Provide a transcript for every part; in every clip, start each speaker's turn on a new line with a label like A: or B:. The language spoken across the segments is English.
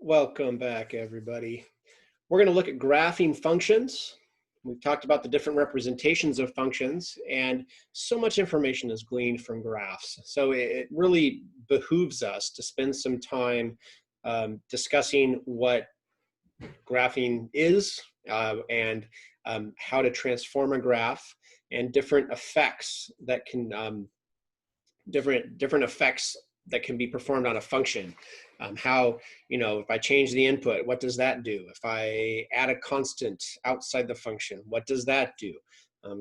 A: Welcome back, everybody. We're going to look at graphing functions. We've talked about the different representations of functions, and so much information is gleaned from graphs. So it really behooves us to spend some time discussing what graphing is and how to transform a graph and different effects that can different effects that can be performed on a function. How, if I change the input, what does that do? If I add a constant outside the function, what does that do?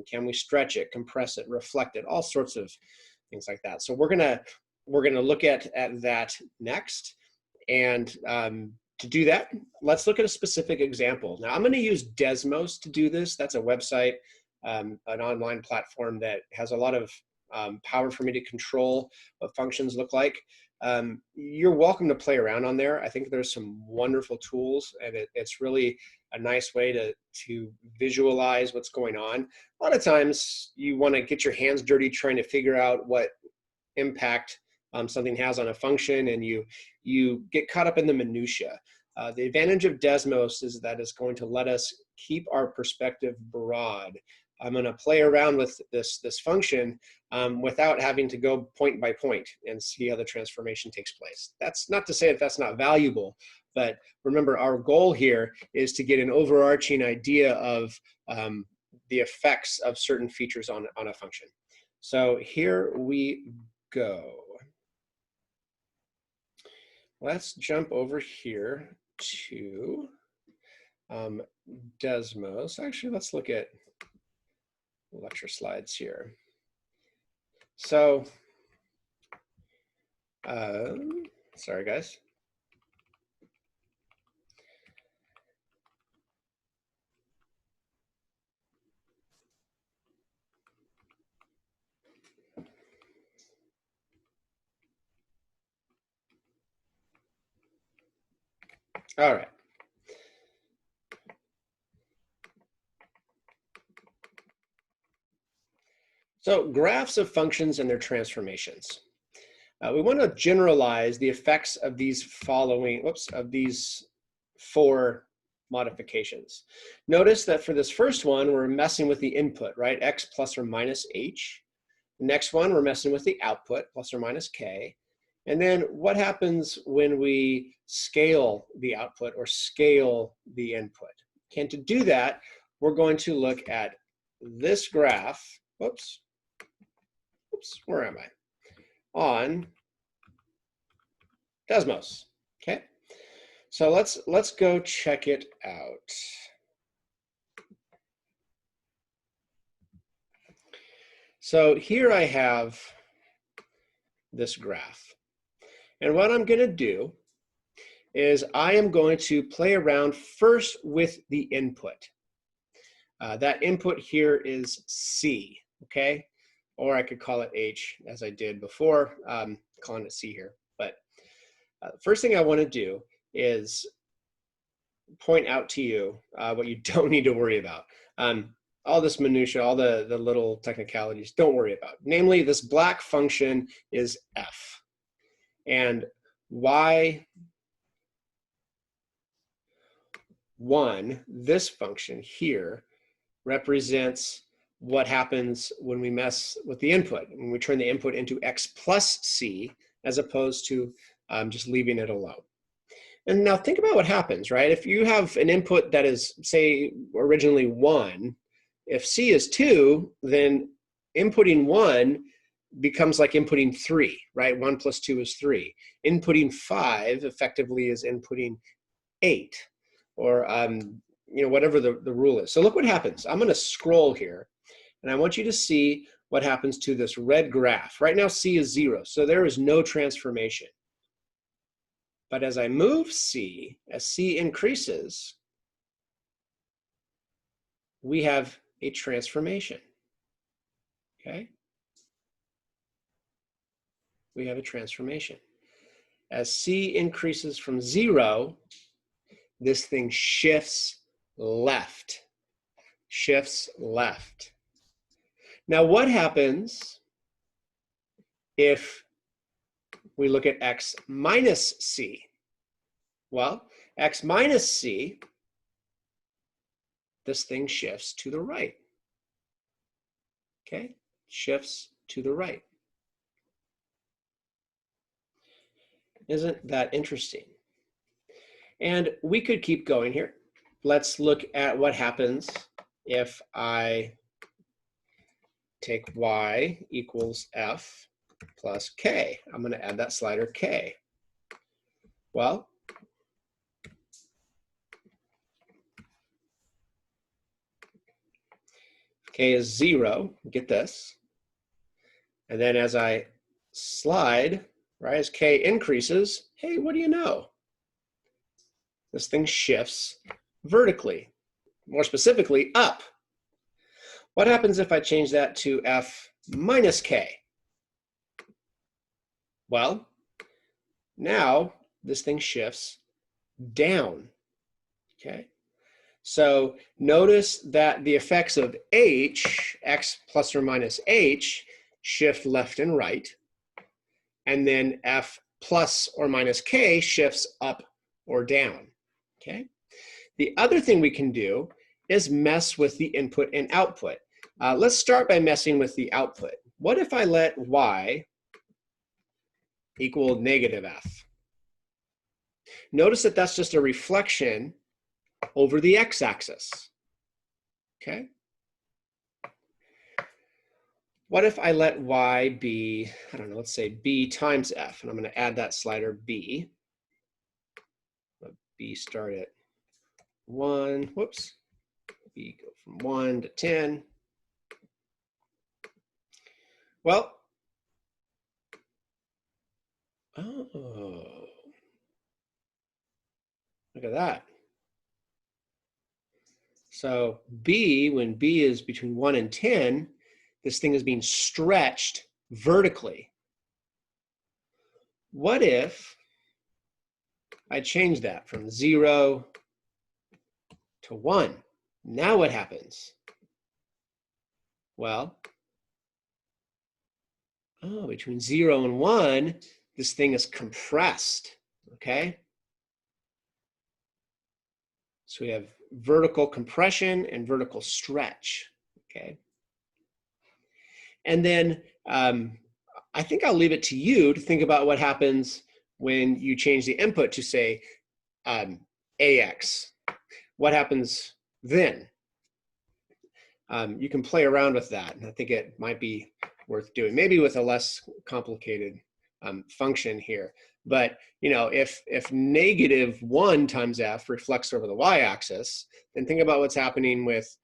A: Can we stretch it, compress it, reflect it, all sorts of things like that. So we're gonna look at that next. And to do that, let's look at a specific example. Now I'm gonna use Desmos to do this. That's a website, an online platform that has a lot of power for me to control what functions look like. You're welcome to play around on there. I think there's some wonderful tools, and it's really a nice way to visualize what's going on. A lot of times you want to get your hands dirty trying to figure out what impact something has on a function, and you get caught up in the minutia. The advantage of Desmos is that it's going to let us keep our perspective broad. I'm going to play around with this function without having to go point by point and see how the transformation takes place. That's not to say that that's not valuable, but remember, our goal here is to get an overarching idea of the effects of certain features on a function. So here we go. Let's jump over here to Desmos. Actually, let's look at lecture slides here. So, sorry guys. All right. So graphs of functions and their transformations. We want to generalize the effects of these four modifications. Notice that for this first one, we're messing with the input, right? X plus or minus h. The next one, we're messing with the output, plus or minus k. And then what happens when we scale the output or scale the input? And to do that, we're going to look at this graph. Whoops, where am I? On Desmos, okay? So let's go check it out. So here I have this graph. And what I'm gonna do is I am going to play around first with the input. That input here is C, okay? Or I could call it H, as I did before, calling it C here. But first thing I want to do is point out to you what you don't need to worry about. All this minutia, all the little technicalities, don't worry about. Namely, this black function is f. And y1, this function here, represents what happens when we mess with the input, when we turn the input into x plus c, as opposed to just leaving it alone. And now think about what happens, right? If you have an input that is, say, originally 1, if c is 2, then inputting 1 becomes like inputting 3, right? 1 plus 2 is 3. Inputting 5 effectively is inputting 8, or whatever the rule is. So look what happens. I'm going to scroll here, and I want you to see what happens to this red graph. Right now, C is 0, so there is no transformation. But as I move C, as C increases, we have a transformation, okay? We have a transformation. As C increases from 0, this thing shifts left. Now, what happens if we look at x minus c? Well, x minus c, this thing shifts to the right. Okay, shifts to the right. Isn't that interesting? And we could keep going here. Let's look at what happens if I take y equals f plus k. I'm going to add that slider k. Well, k is 0, get this. And then as I slide, right, as k increases, hey, what do you know? This thing shifts vertically, more specifically up. What happens if I change that to f minus k? Well, now this thing shifts down, okay? So notice that the effects of h, x plus or minus h, shift left and right, and then f plus or minus k shifts up or down, okay? The other thing we can do is mess with the input and output. Let's start by messing with the output. What if I let y equal negative f? Notice that that's just a reflection over the x-axis, okay? What if I let y be, I don't know, let's say b times f, and I'm going to add that slider b. Let b start at 1, whoops, b go from 1 to 10. Well, oh, look at that. So b, when b is between 1 and 10, this thing is being stretched vertically. What if I change that from 0 to 1? Now what happens? Well, between 0 and 1, this thing is compressed, okay? So we have vertical compression and vertical stretch, okay? And then I think I'll leave it to you to think about what happens when you change the input to, say, AX. What happens then? You can play around with that, and I think it might be worth doing, maybe with a less complicated function here. But you know, if -1 times f reflects over the y-axis, then think about what's happening with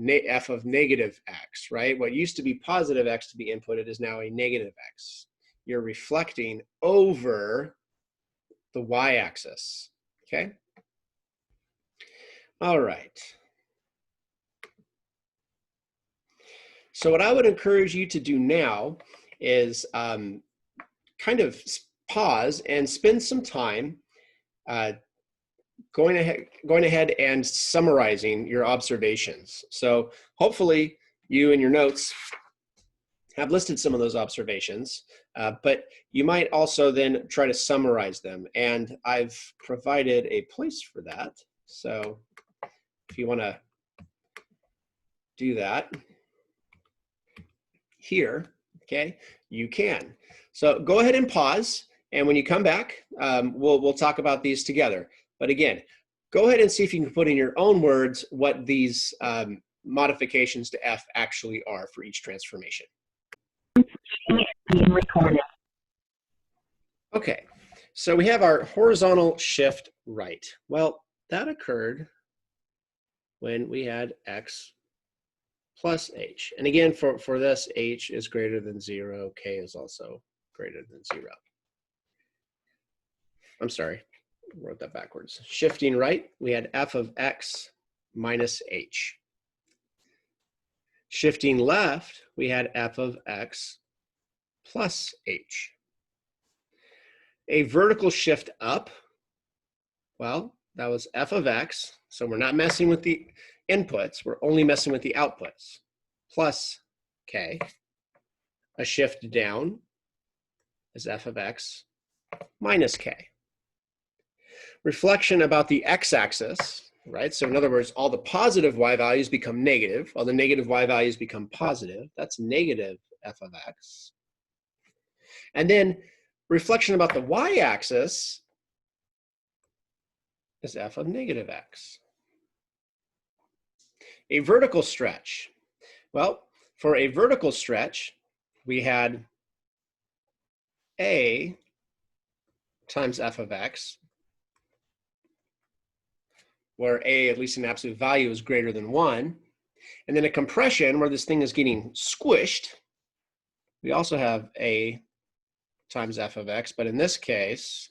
A: f of negative x, right? What used to be positive x to be inputted is now a negative x. You're reflecting over the y-axis, okay? All right. So what I would encourage you to do now is kind of pause and spend some time going ahead and summarizing your observations. So hopefully you in your notes have listed some of those observations, but you might also then try to summarize them. And I've provided a place for that. So if you want to do that here, okay, you can. So go ahead and pause, and when you come back, we'll talk about these together. But again, go ahead and see if you can put in your own words what these modifications to F actually are for each transformation.
B: Being recorded.
A: Okay, so we have our horizontal shift right. Well, that occurred when we had X plus H. And again, for this, H is greater than 0, K is also greater than 0. I'm sorry, I wrote that backwards. Shifting right, we had F of X minus H. Shifting left, we had F of X plus H. A vertical shift up, well, that was F of X, so we're not messing with the inputs, we're only messing with the outputs, plus K. A shift down is F of X minus K. reflection about the x-axis, right? So in other words, all the positive y values become negative, all the negative y values become positive. That's negative f of x. And then reflection about the y-axis is f of negative x. A vertical stretch. Well, for a vertical stretch, we had a times f of x, where a, at least in absolute value, is greater than 1. And then a compression, where this thing is getting squished, we also have a times f of x, but in this case,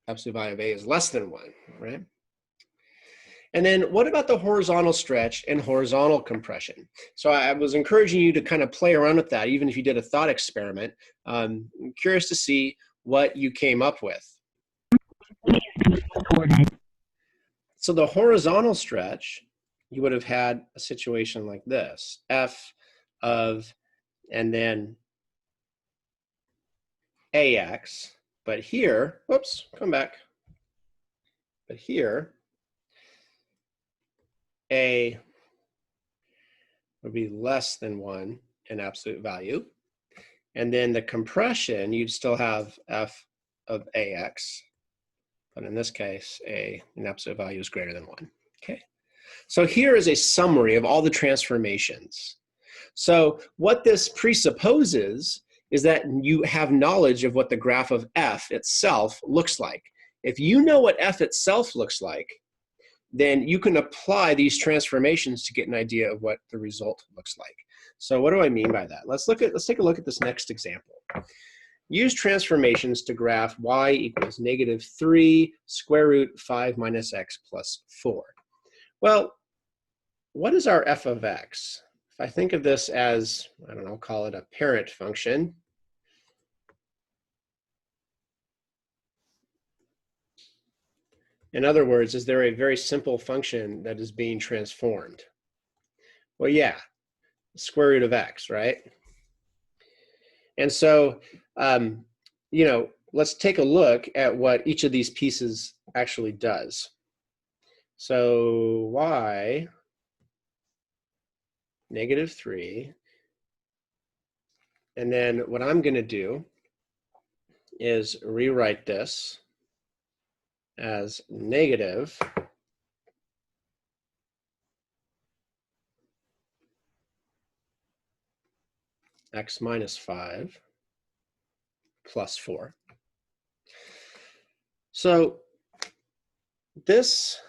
A: absolute value of a is less than 1, right? And then what about the horizontal stretch and horizontal compression? So I was encouraging you to kind of play around with that, even if you did a thought experiment. I'm curious to see what you came up with. So the horizontal stretch, you would have had a situation like this, f of, and then ax, but here, whoops, come back. But here, a would be less than 1 in absolute value. And then the compression, you'd still have f of ax, but in this case, a in absolute value is greater than 1. Okay. So here is a summary of all the transformations. So what this presupposes is that you have knowledge of what the graph of f itself looks like. If you know what f itself looks like, then you can apply these transformations to get an idea of what the result looks like. So what do I mean by that? Let's take a look at this next example. Use transformations to graph y equals -3 square root 5 minus x plus 4. Well, what is our f of x? If I think of this as, I don't know, call it a parent function. In other words, is there a very simple function that is being transformed? Well, yeah, square root of x, right? And so, you know, let's take a look at what each of these pieces actually does. So y, -3, and then what I'm going to do is rewrite this as negative x minus 5 plus 4. So this,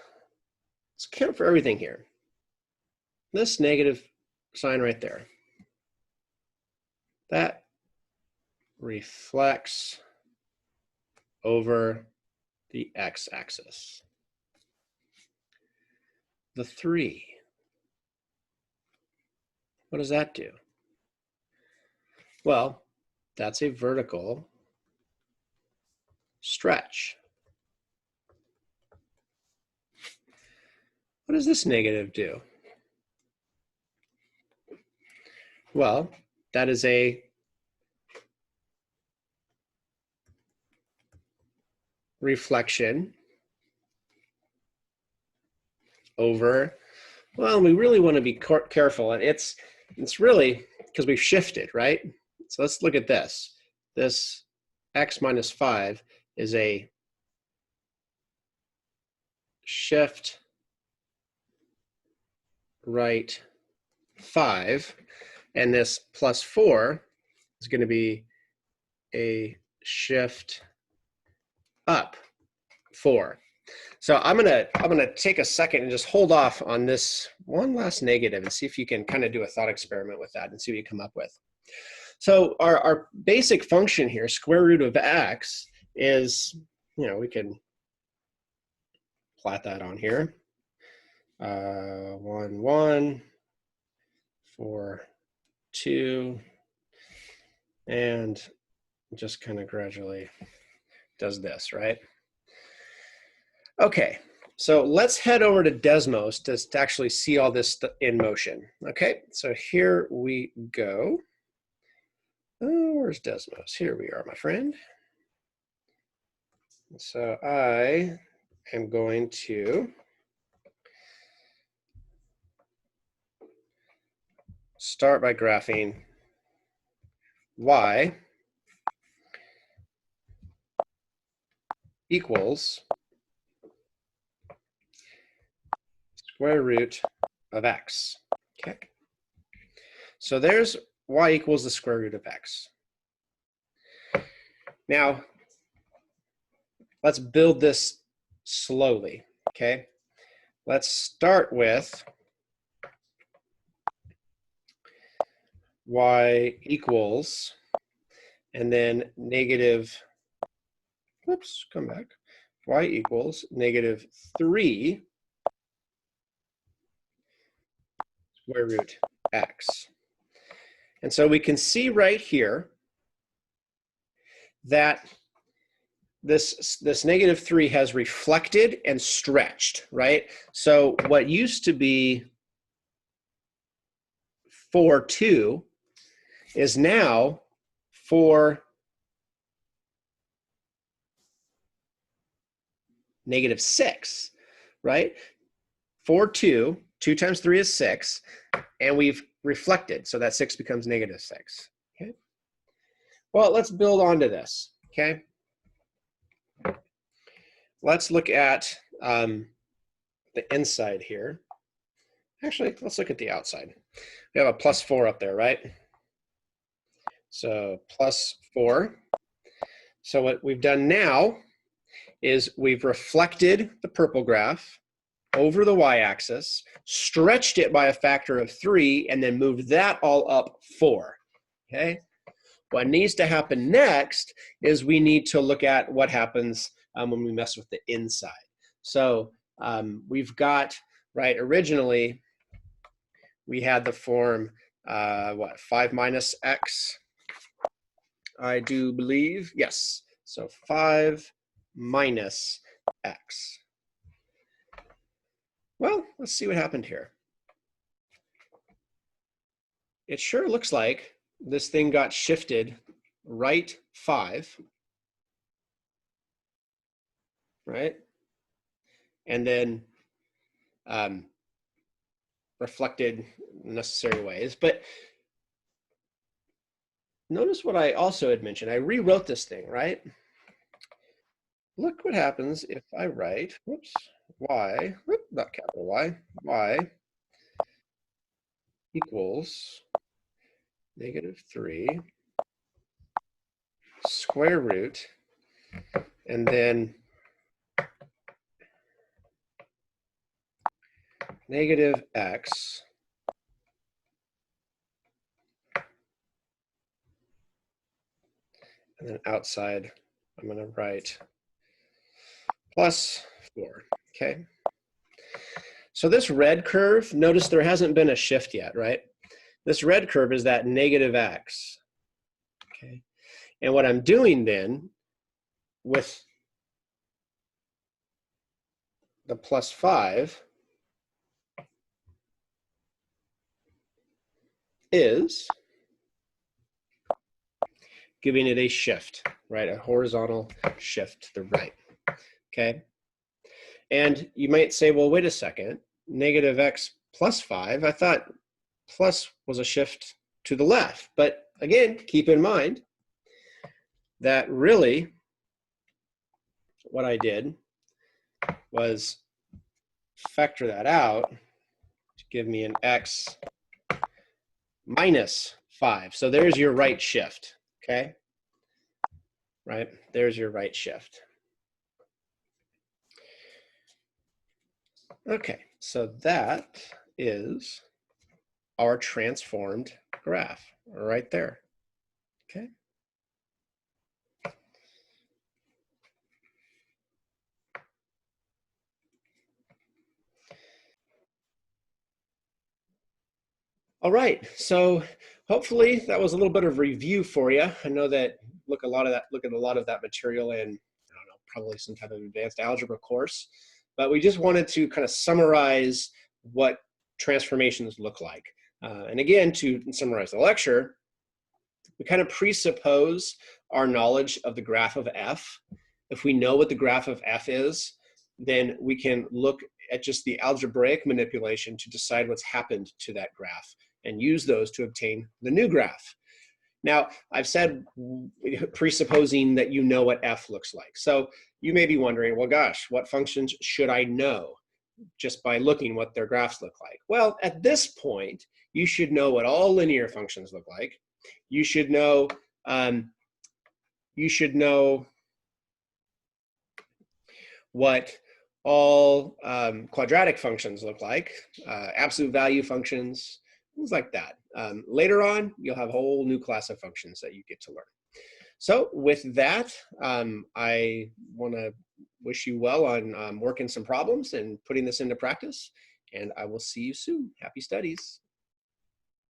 A: let's account for everything here. This negative sign right there, that reflects over the x-axis. The 3, what does that do? Well, that's a vertical stretch. What does this negative do? Well, that is a reflection over, well, we really want to be careful, and it's really because we've shifted, right? So let's look at this. This x minus 5 is a shift right 5, and this plus 4 is going to be a shift up 4. So I'm gonna take a second and just hold off on this one last negative and see if you can kind of do a thought experiment with that and see what you come up with. So our basic function here, square root of x, is, you know, we can plot that on here. 1, 1, 4, 2, and just kind of gradually does this, right? Okay, so let's head over to Desmos to actually see all this in motion. Okay, so here we go. Oh, where's Desmos? Here we are, my friend. So I am going to start by graphing y equals square root of x. Okay. So there's y equals the square root of x. Now, let's build this slowly, okay? Let's start with y equals, and then negative, whoops, come back, y equals negative 3 square root x. And so we can see right here that this negative 3 has reflected and stretched, right? So what used to be 4, 2 is now 4, negative 6, right? 4, 2, 2 times 3 is 6, and we've reflected, so that 6 becomes negative 6, okay? Well, let's build onto this, okay? Let's look at the inside here. Actually, let's look at the outside. We have a plus 4 up there, right? So plus 4. So what we've done now is we've reflected the purple graph over the y-axis, stretched it by a factor of 3, and then moved that all up 4, okay? What needs to happen next is we need to look at what happens when we mess with the inside. So we've got, right, originally we had the form, 5 minus x, I do believe, yes. So 5 minus x. Well, let's see what happened here. It sure looks like this thing got shifted right 5, right? And then reflected in necessary ways. But notice what I also had mentioned. I rewrote this thing, right? Look what happens if I write, whoops, y, not capital y equals negative 3 square root, and then negative x, and then outside I'm going to write plus 4, okay? So this red curve, notice there hasn't been a shift yet, right? This red curve is that negative x, okay? And what I'm doing then with the plus 5 is giving it a shift, right? A horizontal shift to the right, okay? And you might say, well, wait a second, negative x plus 5, I thought plus was a shift to the left. But again, keep in mind that really what I did was factor that out to give me an x minus 5. So there's your right shift, okay? Right, there's your right shift. Okay, so that is our transformed graph right there, okay? All right, so hopefully that was a little bit of review for you. I know that look at a lot of that material in, I don't know, probably some type of advanced algebra course, but we just wanted to kind of summarize what transformations look like. And again, to summarize the lecture, we kind of presuppose our knowledge of the graph of f, If we know what the graph of f is, then we can look at just the algebraic manipulation to decide what's happened to that graph and use those to obtain the new graph. Now, I've said presupposing that you know what f looks like. So you may be wondering, well, gosh, what functions should I know just by looking what their graphs look like? Well, at this point, you should know what all linear functions look like. You should know what all quadratic functions look like, absolute value functions, things like that. Later on, you'll have a whole new class of functions that you get to learn. So with that, I want to wish you well on working some problems and putting this into practice, and I will see you soon. Happy studies.